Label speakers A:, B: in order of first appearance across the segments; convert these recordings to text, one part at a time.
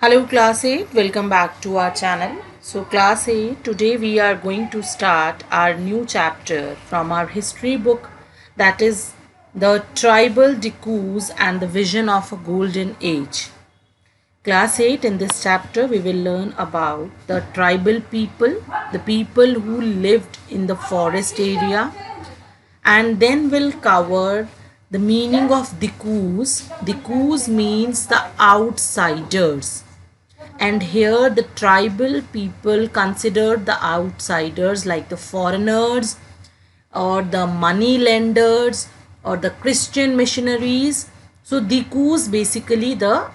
A: Hello class 8, welcome back to our channel. So class 8, today we are going to start our new chapter from our history book, that is the tribal decus and the vision of a golden age. Class 8, in this chapter we will learn about the tribal people, the people who lived in the forest area, and then we'll cover the meaning of decus. Decus means the outsiders, and here the tribal people considered the outsiders like the foreigners or the money lenders or the Christian missionaries. So decus basically the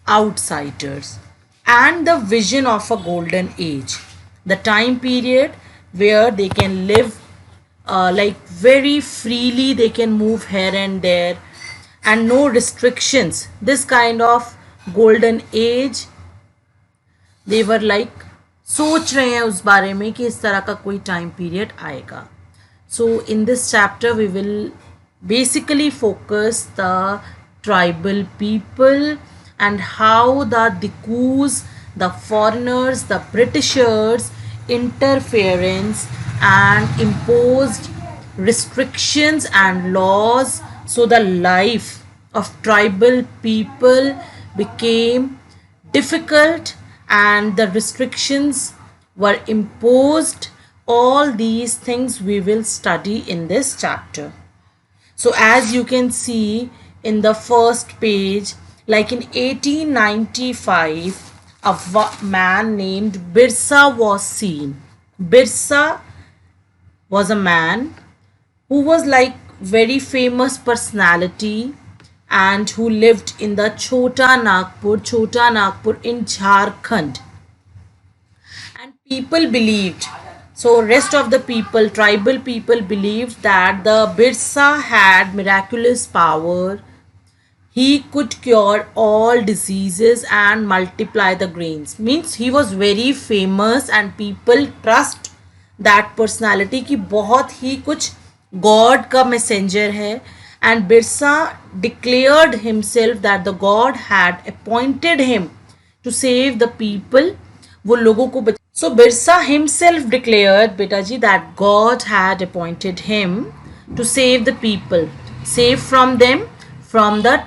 A: outsiders. And the vision of a golden age, the time period where they can live like very freely, they can move here and there and no restrictions. This kind of golden age, they were like सोच रहे हैं उस बारे में कि इस तरह का कोई टाइम पीरियड आएगा. So in this chapter we will basically focus the tribal people and how the decus, the foreigners, the Britishers interference and imposed restrictions and laws. So the life of tribal people became difficult and the restrictions were imposed. All these things we will study in this chapter. So as you can see in the first page, like in 1895, a man named Birsa was seen. Birsa was a man who was like very famous personality and who lived in the Chota Nagpur in Jharkhand. And people believed, so rest of the people, tribal people believed that the Birsa had miraculous power. He could cure all diseases and multiply the grains. Means he was very famous and people trust that personality कि बहुत ही कुछ God का messenger है. And Birsa declared himself that the God had appointed him to save the people. वो लोगों को So Birsa himself declared, beta ji, that God had appointed him to save the people, save from them, from the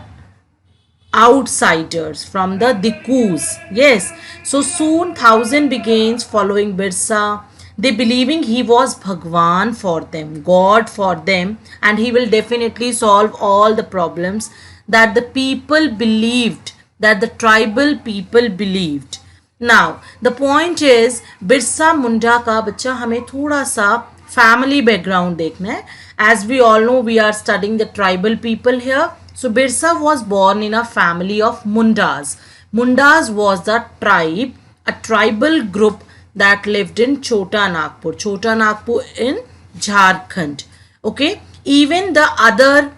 A: outsiders, from the decus. Yes. So soon thousand begins following Birsa. They believing he was Bhagwan for them, God for them, and he will definitely solve all the problems that the people believed, that the tribal people believed. Now the point is, Birsa Munda का बच्चा हमें थोड़ा सा family background देखना है. As we all know, we are studying the tribal people here. So Birsa was born in a family of Mundas. Mundas was the tribe, a tribal group that lived in Chota Nagpur in Jharkhand. Okay, even the other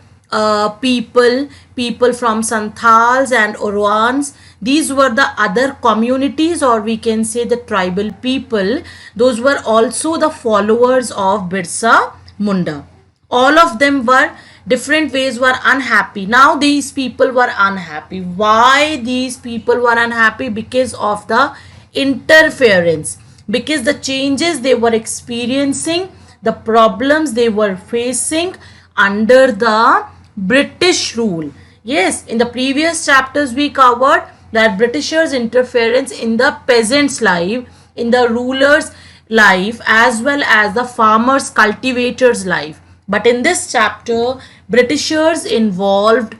A: people from Santals and Orwans, these were the other communities, or we can say the tribal people. Those were also the followers of Birsa Munda. All of them were different ways were unhappy. Now these people were unhappy. Why these people were unhappy? Because of the interference, because the changes they were experiencing, the problems they were facing under the British rule. Yes, in the previous chapters we covered that Britishers' interference in the peasants' life, in the rulers' life, as well as the farmers' cultivators' life. But in this chapter, Britishers involved,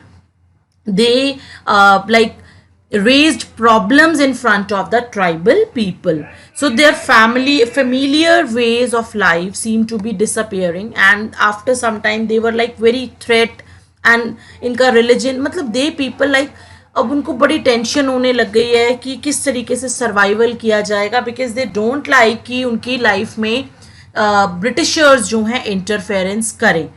A: they raised problems in front of the tribal people. So their familiar ways of life seemed to be disappearing, and after some time they were like very threat. And इनका religion, मतलब they people like, अब उनको बड़ी tension होने लग गई है कि किस तरीके से सर्वाइवल किया जाएगा, बिकॉज दे डोंट लाइक कि उनकी लाइफ में ब्रिटिशर्स जो हैं इंटरफेरेंस करें.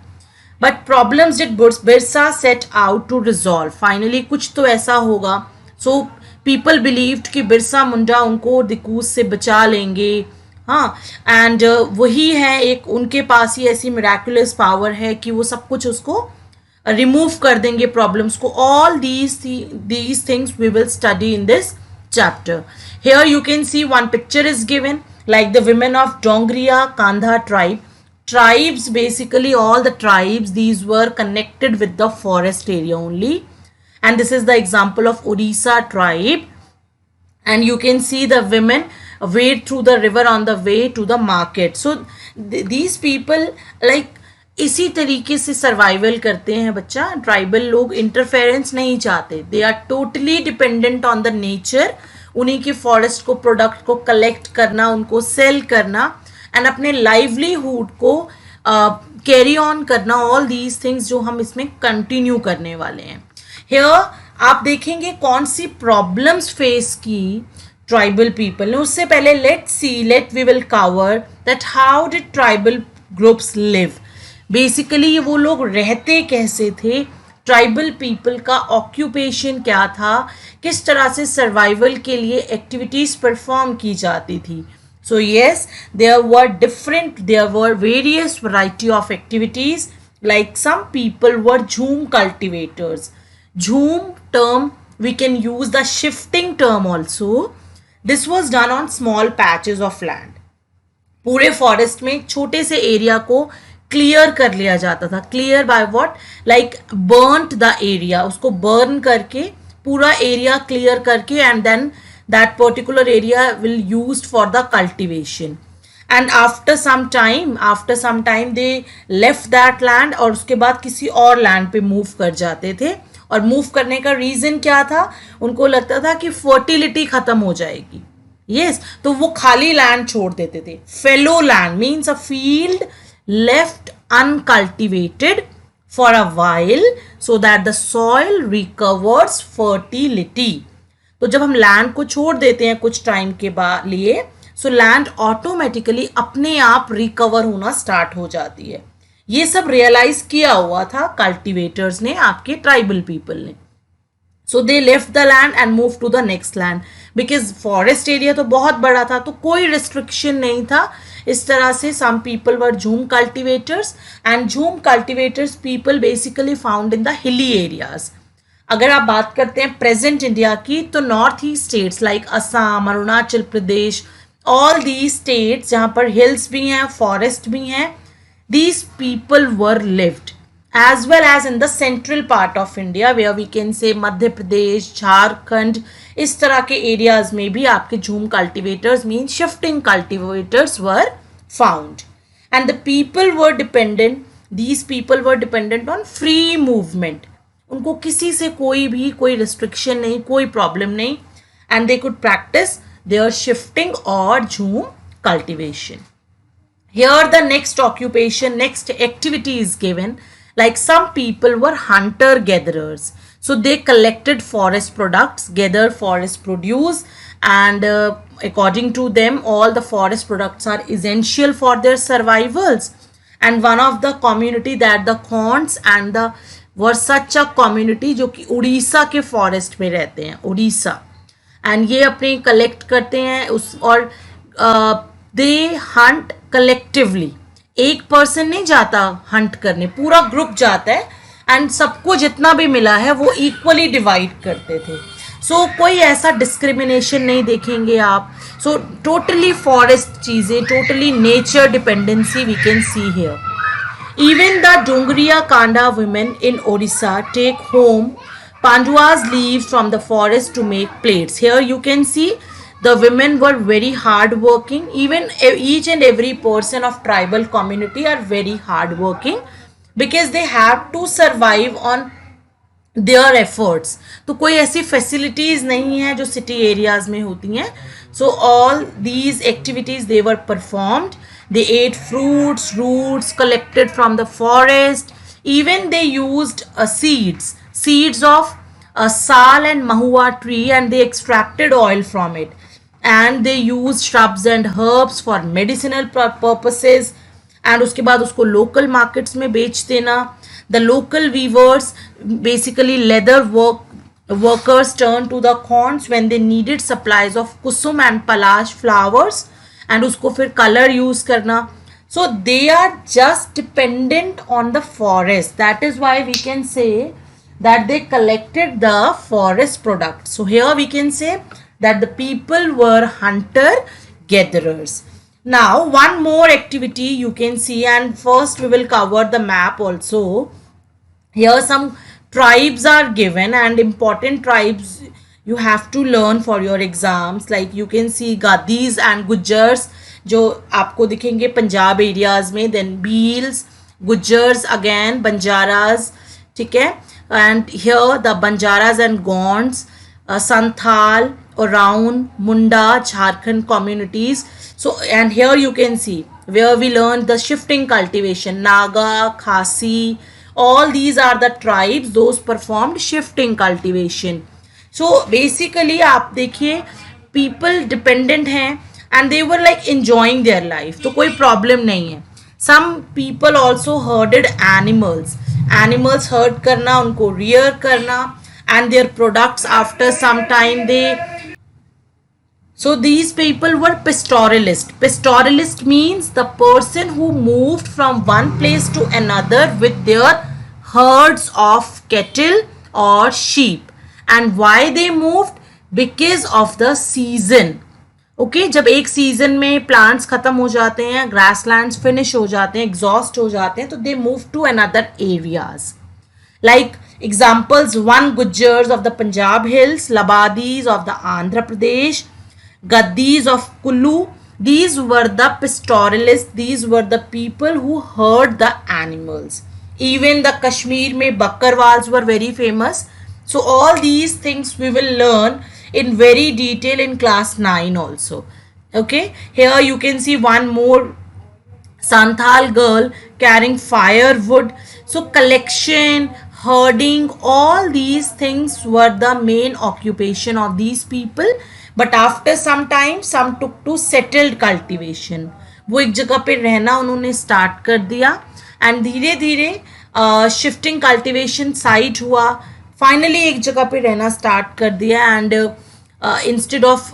A: But problems did Birsa set out to resolve. Finally कुछ तो ऐसा होगा. सो पीपल बिलीव्ड कि बिरसा मुंडा उनको दिकूस से बचा लेंगे. हाँ, एंड वही है, एक उनके पास ही ऐसी मिराकुलस पावर है कि वो सब कुछ उसको रिमूव कर देंगे, प्रॉब्लम्स को. All these things we will study in this chapter. Here you can see one picture is given, like the women of Dongriya Kandha tribe. Tribes, basically all the tribes, these were connected with the forest area only. And this is the example of Odisha tribe. And you can see the women wade through the river on the way to the market. So these people like इसी तरीके से survival करते हैं बच्चा. Tribal लोग interference नहीं चाहते. They are totally dependent on the nature. उन्हीं के फॉरेस्ट को प्रोडक्ट को कलेक्ट करना, उनको सेल करना एंड अपने लाइवलीहुड को कैरी ऑन करना. ऑल दीज थिंग्स जो हम इसमें कंटिन्यू करने वाले हैं. हियर आप देखेंगे कौन सी प्रॉब्लम्स फेस की ट्राइबल पीपल ने. उससे पहले let we will cover that how did tribal groups live. Basically वो लोग रहते कैसे थे, ट्राइबल पीपल का ऑक्यूपेशन क्या था, किस तरह से सर्वाइवल के लिए एक्टिविटीज़ परफॉर्म की जाती थी. So yes, there were various variety of activities. Like some people were jhum cultivators. Jhum term we can use the shifting term also. This was done on small patches of land. पूरे forest में छोटे से area को clear कर लिया जाता था. Clear by what, like burnt the area. उसको बर्न करके पूरा एरिया क्लियर करके and then that particular area will used for the cultivation. And after some time they left that land और उसके बाद किसी और लैंड पे मूव कर जाते थे. और मूव करने का रीजन क्या था, उनको लगता था कि फर्टिलिटी खत्म हो जाएगी. यस, तो वो खाली लैंड छोड़ देते थे. Fellow land means a field left uncultivated for a while so that the soil recovers fertility. तो जब हम लैंड को छोड़ देते हैं कुछ टाइम के बाद लिए, सो लैंड ऑटोमेटिकली अपने आप रिकवर होना स्टार्ट हो जाती है. ये सब रियलाइज किया हुआ था कल्टिवेटर्स ने, आपके ट्राइबल पीपल ने. So they left the land and move to the next land. Because forest area तो बहुत बड़ा था, तो कोई रिस्ट्रिक्शन नहीं था. इस तरह से सम people were jhum cultivators and झूम cultivators people basically found in the hilly areas. अगर आप बात करते हैं प्रेजेंट इंडिया की, तो north east states like Assam, Arunachal Pradesh, all these states जहाँ पर हिल्स भी हैं, फॉरेस्ट भी हैं, these people were lived, as well as in the central part of India where we can say Madhya Pradesh, Jharkhand, इस तरह के एरियाज में भी आपके झूम cultivators mean shifting cultivators were found. And the people were dependent, these people were dependent on free movement. उनको किसी से कोई रिस्ट्रिक्शन नहीं, कोई प्रॉब्लम नहीं. And they could practice their shifting or झूम cultivation. Here the next occupation, next activity is given. Like some people were hunter-gatherers. So they collected forest products, gathered forest produce, and according to them, all the forest products are essential for their survivals. And one of the community that the Khonds and the were such a community जो कि उड़ीसा के forest में रहते हैं, Orissa. And ये अपने collect करते हैं उस और दे हंट कलेक्टिवली. एक पर्सन नहीं जाता हंट करने, पूरा ग्रुप जाता है एंड सबको जितना भी मिला है वो इक्वली डिवाइड करते थे. सो कोई ऐसा डिस्क्रिमिनेशन नहीं देखेंगे आप. सो टोटली फॉरेस्ट चीज़ें, totally nature dependency we can see here. Even the Dongria Kondh women in Odisha take home Pandua's leaves from the forest to make plates. Here you can see the women were very hard working. Even each and every person of tribal community are very hard working because they have to survive on their efforts. तो कोई ऐसी facilities नहीं है जो city areas में होती हैं. So all these activities they were performed. They ate fruits, roots collected from the forest. Even they used seeds of sal and mahua tree, and they extracted oil from it. And they used shrubs and herbs for medicinal purposes. And उसके बाद उसको local markets में बेच देना. The local weavers, basically leather workers, turned to the Khonds when they needed supplies of kusum and palash flowers, and उसको फिर color use करना. So they are just dependent on the forest. That is why we can say that they collected the forest products. So here we can say that the people were hunter gatherers. Now one more activity you can see, and first we will cover the map also. Here some tribes are given and important tribes you have to learn for your exams. Like you can see Gadis and Gujars जो आपको दिखेंगे Punjab areas में, then Bhils, Gujars again, Banjaras, ठीक है, and here the Banjaras and Gonds, Santhal, Oraon, Munda, Jharkhand communities. So, and here you can see where we learned the shifting cultivation, Naga, Khasi, all these are the tribes, those performed shifting cultivation. So, basically आप देखिए people dependent हैं and they were like enjoying their life, तो कोई problem नहीं है. Some people also herded animals. Animals herd करना, उनको rear करना, and their products after some time they. So these people were pastoralists. Pastoralist means the person who moved from one place to another with their herds of cattle or sheep. And why they moved? Because of the season. Okay जब एक season में plants खत्म हो जाते हैं, grasslands finish हो जाते हैं, एग्जॉस्ट हो जाते हैं, तो they move to another areas. Like examples, one Gujjars of the Punjab hills, Lambadis of the Andhra Pradesh, Gaddis of Kullu. These were the pastoralists. These were the people who herd the animals. Even the Kashmir mein Bakkarwals were very famous. So all these things we will learn in very detail in class 9 also. Okay, here you can see one more Santhal girl carrying firewood. So collection, herding, all these things were the main occupation of these people. But after some time some took to settled cultivation. वो एक जगह पे रहना उन्होंने start कर दिया and धीरे धीरे शिफ्टिंग कल्टिवेशन साइड हुआ. फाइनली एक जगह पे रहना स्टार्ट कर दिया and instead of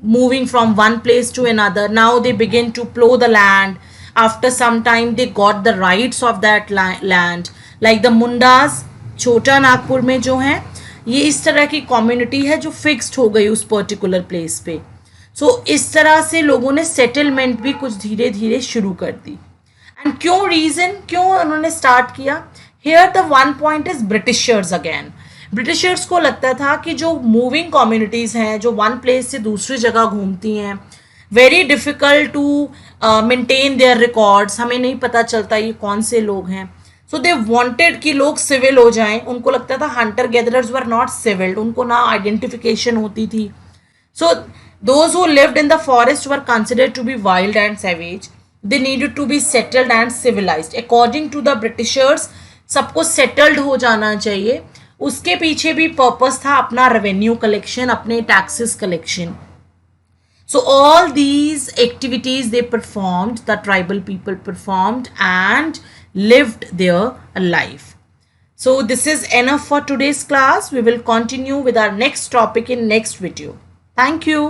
A: moving from one place to another, now they begin to plow the land. After some time they got the rights of that land. Like the Mundas, छोटा नागपुर में जो है, ये इस तरह की कम्युनिटी है जो फिक्स्ड हो गई उस पर्टिकुलर प्लेस पे. सो इस तरह से लोगों ने सेटलमेंट भी कुछ धीरे धीरे शुरू कर दी. एंड क्यों रीज़न, क्यों उन्होंने स्टार्ट किया? Here the one point is Britishers again. Britishers को लगता था कि जो मूविंग कम्युनिटीज़ हैं, जो वन प्लेस से दूसरी जगह घूमती हैं, very difficult to maintain their records, हमें नहीं पता चलता ये कौन से लोग हैं. सो दे वांटेड कि लोग सिविल हो जाएं. उनको लगता था hunter gatherers were not civil, उनको ना आइडेंटिफिकेशन होती थी. So those who lived in the forest were considered to be wild and savage. They needed to be settled and civilised. According to the Britishers सबको settled हो जाना चाहिए. उसके पीछे भी पर्पस था अपना रेवेन्यू कलेक्शन, अपने taxes collection. So all these activities they performed, the tribal people performed and lived their life. So this is enough for today's class. We will continue with our next topic in next video. Thank you.